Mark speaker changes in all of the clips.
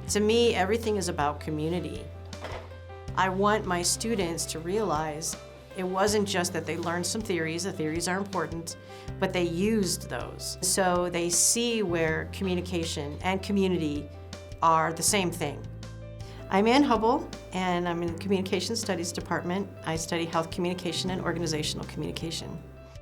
Speaker 1: To me, everything is about community. I want my students to realize it wasn't just that they learned some theories, the theories are important, but they used those. So they see where communication and community are the same thing. I'm in Hubbell, and I'm in the Communication Studies Department. I study health communication and organizational communication.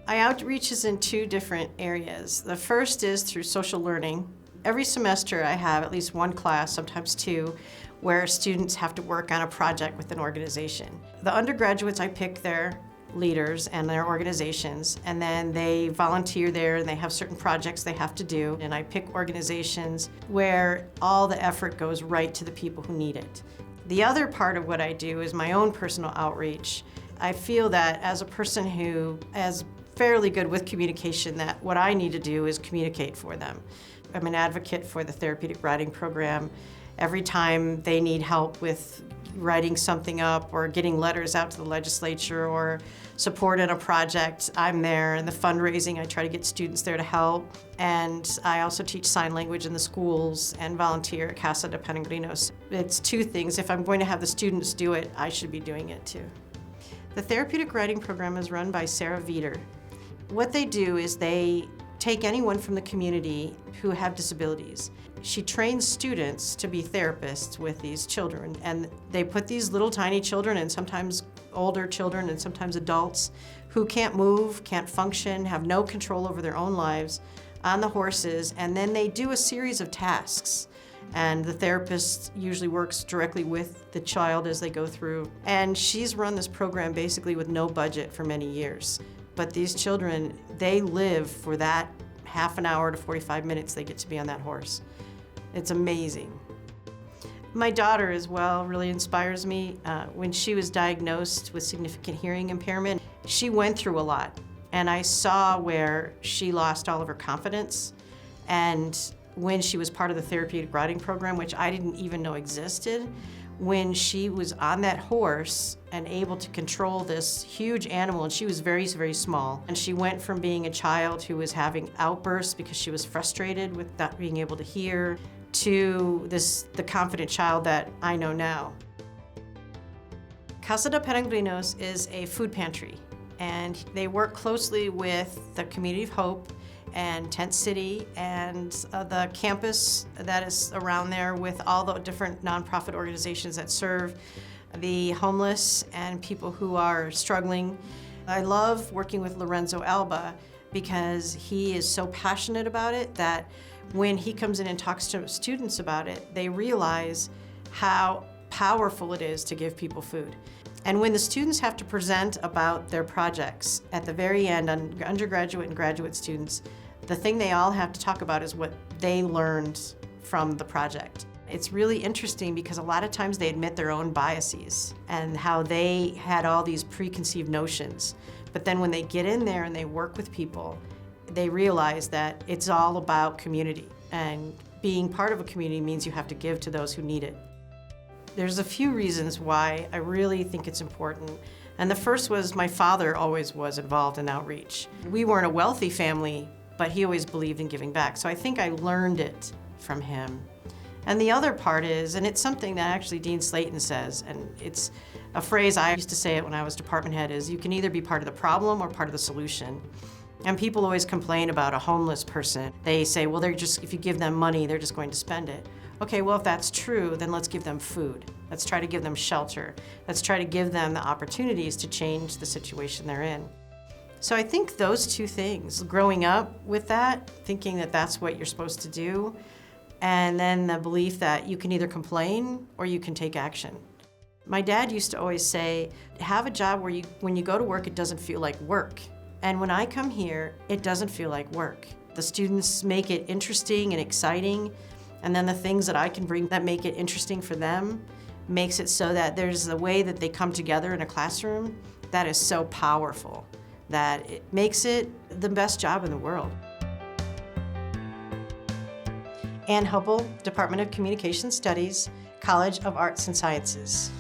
Speaker 1: My outreach is in two different areas. The first is through social learning. Every semester I have at least one class, sometimes two, where students have to work on a project with an organization. The undergraduates, I pick their leaders and their organizations, and then they volunteer there and they have certain projects they have to do, and I pick organizations where all the effort goes right to the people who need it. The other part of what I do is my own personal outreach. I feel that as a person who is fairly good with communication, that what I need to do is communicate for them. I'm an advocate for the therapeutic writing program. Every time they need help with writing something up or getting letters out to the legislature or support in a project, I'm there. And the fundraising, I try to get students there to help. And I also teach sign language in the schools and volunteer at Casa de Peregrinos. It's two things. If I'm going to have the students do it, I should be doing it too. The therapeutic writing program is run by Sarah Veeder. What they do is they take anyone from the community who have disabilities. She trains students to be therapists with these children, and they put these little tiny children, and sometimes older children and sometimes adults, who can't move, can't function, have no control over their own lives, on the horses, and then they do a series of tasks. And the therapist usually works directly with the child as they go through. And she's run this program basically with no budget for many years. But these children, they live for that half an hour to 45 minutes they get to be on that horse. It's amazing. My daughter as well really inspires me. When she was diagnosed with significant hearing impairment, she went through a lot. And I saw where she lost all of her confidence. And when she was part of the therapeutic riding program, which I didn't even know existed, when she was on that horse and able to control this huge animal, and she was very, very small. And she went from being a child who was having outbursts because she was frustrated with not being able to hear, to the confident child that I know now. Casa de Peregrinos is a food pantry, and they work closely with the Community of Hope and Tent City and the campus that is around there with all the different nonprofit organizations that serve the homeless and people who are struggling. I love working with Lorenzo Alba because he is so passionate about it that when he comes in and talks to students about it, they realize how powerful it is to give people food. And when the students have to present about their projects, at the very end, on undergraduate and graduate students, the thing they all have to talk about is what they learned from the project. It's really interesting because a lot of times they admit their own biases and how they had all these preconceived notions. But then when they get in there and they work with people, they realize that it's all about community. And being part of a community means you have to give to those who need it. There's a few reasons why I really think it's important. And the first was my father always was involved in outreach. We weren't a wealthy family, but he always believed in giving back. So I think I learned it from him. And the other part is, and it's something that actually Dean Slayton says, and it's a phrase I used to say it when I was department head, is you can either be part of the problem or part of the solution. And people always complain about a homeless person. They say, well, if you give them money, they're just going to spend it. Okay, well, if that's true, then let's give them food. Let's try to give them shelter. Let's try to give them the opportunities to change the situation they're in. So I think those two things, growing up with that, thinking that that's what you're supposed to do, and then the belief that you can either complain or you can take action. My dad used to always say, have a job where when you go to work, it doesn't feel like work. And when I come here, it doesn't feel like work. The students make it interesting and exciting, and then the things that I can bring that make it interesting for them makes it so that there's a way that they come together in a classroom that is so powerful that it makes it the best job in the world. Ann Hubbell, Department of Communication Studies, College of Arts and Sciences.